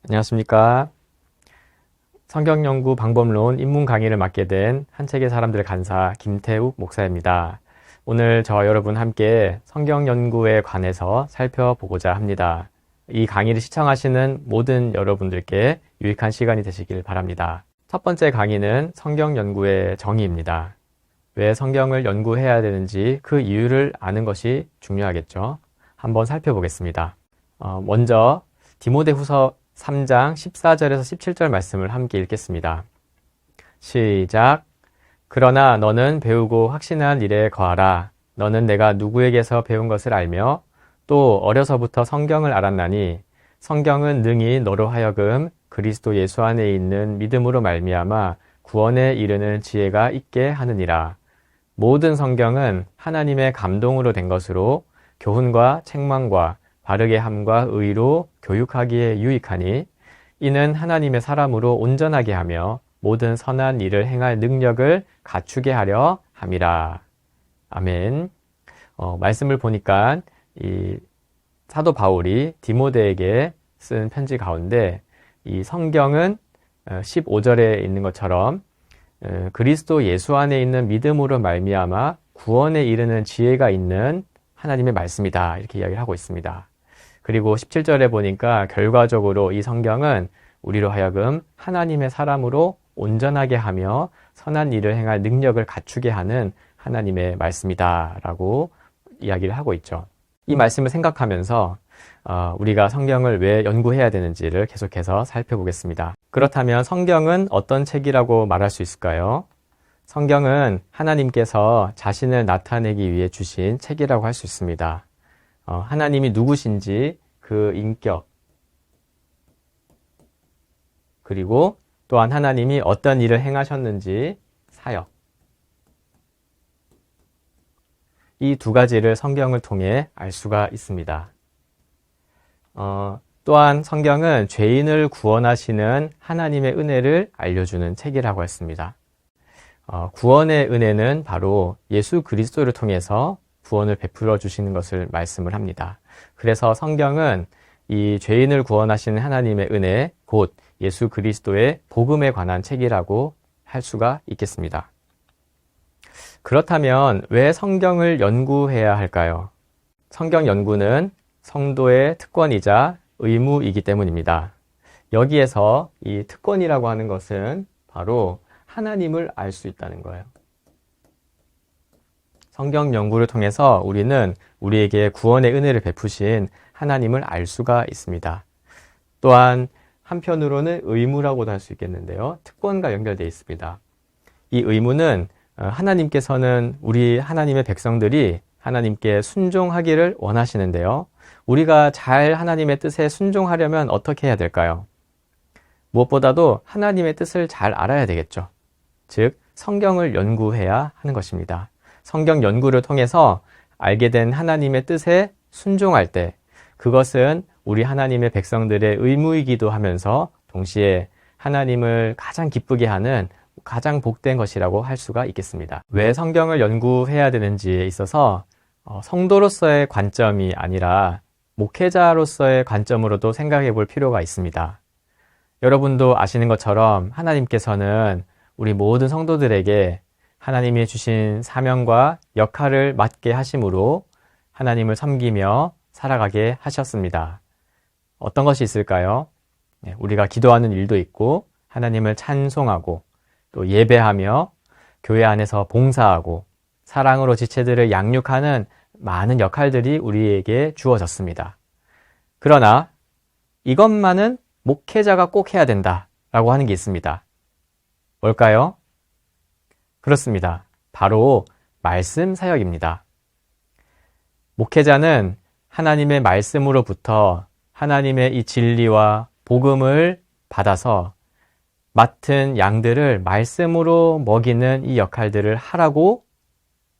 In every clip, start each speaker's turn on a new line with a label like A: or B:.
A: 안녕하십니까. 성경연구 방법론 입문 강의를 맡게 된 한책의 사람들의 간사 김태욱 목사입니다. 오늘 저와 여러분 함께 성경연구에 관해서 살펴보고자 합니다. 이 강의를 시청하시는 모든 여러분들께 유익한 시간이 되시길 바랍니다. 첫 번째 강의는 성경연구의 정의입니다. 왜 성경을 연구해야 되는지 그 이유를 아는 것이 중요하겠죠. 한번 살펴보겠습니다. 먼저 디모데후서 3장 14절에서 17절 말씀을 함께 읽겠습니다. 시작. 그러나 너는 배우고 확신한 일에 거하라. 너는 내가 누구에게서 배운 것을 알며 또 어려서부터 성경을 알았나니 성경은 능히 너로 하여금 그리스도 예수 안에 있는 믿음으로 말미암아 구원에 이르는 지혜가 있게 하느니라. 모든 성경은 하나님의 감동으로 된 것으로 교훈과 책망과 바르게 함과 의로 교육하기에 유익하니 이는 하나님의 사람으로 온전하게 하며 모든 선한 일을 행할 능력을 갖추게 하려 함이라. 아멘. 말씀을 보니까 이 사도 바울이 디모데에게 쓴 편지 가운데 이 성경은 15절에 있는 것처럼 그리스도 예수 안에 있는 믿음으로 말미암아 구원에 이르는 지혜가 있는 하나님의 말씀이다. 이렇게 이야기를 하고 있습니다. 그리고 17절에 보니까 결과적으로 이 성경은 우리로 하여금 하나님의 사람으로 온전하게 하며 선한 일을 행할 능력을 갖추게 하는 하나님의 말씀이다 라고 이야기를 하고 있죠. 이 말씀을 생각하면서 우리가 성경을 왜 연구해야 되는지를 계속해서 살펴보겠습니다. 그렇다면 성경은 어떤 책이라고 말할 수 있을까요? 성경은 하나님께서 자신을 나타내기 위해 주신 책이라고 할 수 있습니다. 하나님이 누구신지 그 인격, 그리고 또한 하나님이 어떤 일을 행하셨는지 사역, 이 두 가지를 성경을 통해 알 수가 있습니다. 또한 성경은 죄인을 구원하시는 하나님의 은혜를 알려주는 책이라고 했습니다. 구원의 은혜는 바로 예수 그리스도를 통해서 구원을 베풀어 주시는 것을 말씀을 합니다. 그래서 성경은 이 죄인을 구원하시는 하나님의 은혜, 곧 예수 그리스도의 복음에 관한 책이라고 할 수가 있겠습니다. 그렇다면 왜 성경을 연구해야 할까요? 성경 연구는 성도의 특권이자 의무이기 때문입니다. 여기에서 이 특권이라고 하는 것은 바로 하나님을 알 수 있다는 거예요. 성경 연구를 통해서 우리는 우리에게 구원의 은혜를 베푸신 하나님을 알 수가 있습니다. 또한 한편으로는 의무라고도 할 수 있겠는데요. 특권과 연결되어 있습니다. 이 의무는 하나님께서는 우리 하나님의 백성들이 하나님께 순종하기를 원하시는데요. 우리가 잘 하나님의 뜻에 순종하려면 어떻게 해야 될까요? 무엇보다도 하나님의 뜻을 잘 알아야 되겠죠. 즉, 성경을 연구해야 하는 것입니다. 성경 연구를 통해서 알게 된 하나님의 뜻에 순종할 때 그것은 우리 하나님의 백성들의 의무이기도 하면서 동시에 하나님을 가장 기쁘게 하는 가장 복된 것이라고 할 수가 있겠습니다. 왜 성경을 연구해야 되는지에 있어서 성도로서의 관점이 아니라 목회자로서의 관점으로도 생각해 볼 필요가 있습니다. 여러분도 아시는 것처럼 하나님께서는 우리 모든 성도들에게 하나님이 주신 사명과 역할을 맡게 하심으로 하나님을 섬기며 살아가게 하셨습니다. 어떤 것이 있을까요? 우리가 기도하는 일도 있고 하나님을 찬송하고 또 예배하며 교회 안에서 봉사하고 사랑으로 지체들을 양육하는 많은 역할들이 우리에게 주어졌습니다. 그러나 이것만은 목회자가 꼭 해야 된다라고 하는 게 있습니다. 뭘까요? 그렇습니다. 바로 말씀 사역입니다. 목회자는 하나님의 말씀으로부터 하나님의 이 진리와 복음을 받아서 맡은 양들을 말씀으로 먹이는 이 역할들을 하라고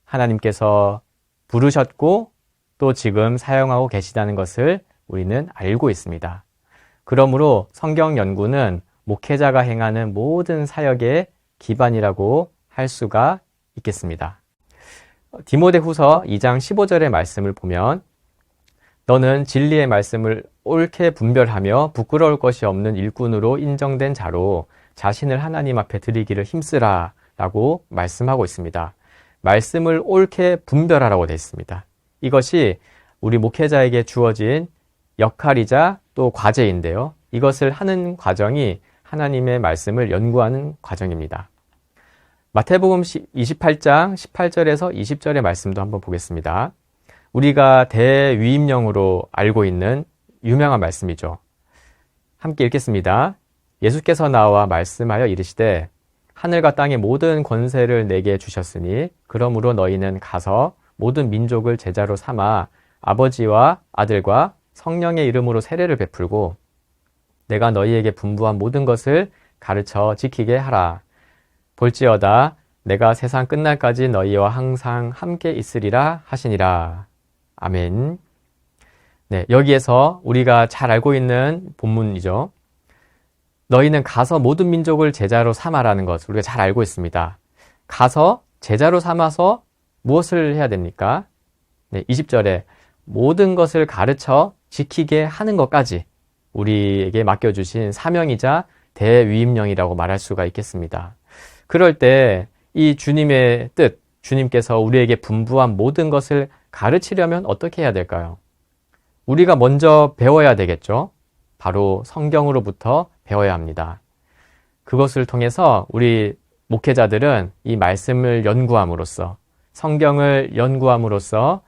A: 하나님께서 부르셨고 또 지금 사용하고 계시다는 것을 우리는 알고 있습니다. 그러므로 성경 연구는 목회자가 행하는 모든 사역의 기반이라고 할 수가 있겠습니다. 디모데후서 2장 15절의 말씀을 보면 너는 진리의 말씀을 옳게 분별하며 부끄러울 것이 없는 일꾼으로 인정된 자로 자신을 하나님 앞에 드리기를 힘쓰라 라고 말씀하고 있습니다. 말씀을 옳게 분별하라고 되어 있습니다. 이것이 우리 목회자에게 주어진 역할이자 또 과제인데요. 이것을 하는 과정이 하나님의 말씀을 연구하는 과정입니다. 마태복음 28장 18절에서 20절의 말씀도 한번 보겠습니다. 우리가 대위임령으로 알고 있는 유명한 말씀이죠. 함께 읽겠습니다. 예수께서 나와 말씀하여 이르시되 하늘과 땅의 모든 권세를 내게 주셨으니 그러므로 너희는 가서 모든 민족을 제자로 삼아 아버지와 아들과 성령의 이름으로 세례를 베풀고 내가 너희에게 분부한 모든 것을 가르쳐 지키게 하라. 볼지어다 내가 세상 끝날까지 너희와 항상 함께 있으리라 하시니라. 아멘. 네, 여기에서 우리가 잘 알고 있는 본문이죠. 너희는 가서 모든 민족을 제자로 삼아라는 것을 우리가 잘 알고 있습니다. 가서 제자로 삼아서 무엇을 해야 됩니까? 네, 20절에 모든 것을 가르쳐 지키게 하는 것까지 우리에게 맡겨주신 사명이자 대위임령이라고 말할 수가 있겠습니다. 그럴 때 이 주님의 뜻, 주님께서 우리에게 분부한 모든 것을 가르치려면 어떻게 해야 될까요? 우리가 먼저 배워야 되겠죠? 바로 성경으로부터 배워야 합니다. 그것을 통해서 우리 목회자들은 이 말씀을 연구함으로써, 성경을 연구함으로써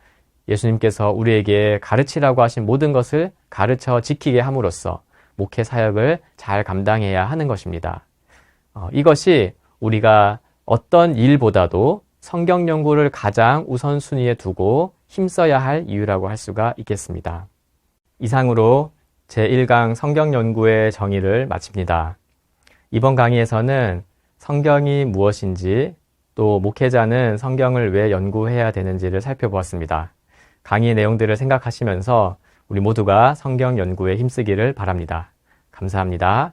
A: 예수님께서 우리에게 가르치라고 하신 모든 것을 가르쳐 지키게 함으로써 목회 사역을 잘 감당해야 하는 것입니다. 이것이 우리가 어떤 일보다도 성경 연구를 가장 우선순위에 두고 힘써야 할 이유라고 할 수가 있겠습니다. 이상으로 제1강 성경 연구의 정의를 마칩니다. 이번 강의에서는 성경이 무엇인지 또 목회자는 성경을 왜 연구해야 되는지를 살펴보았습니다. 강의 내용들을 생각하시면서 우리 모두가 성경 연구에 힘쓰기를 바랍니다. 감사합니다.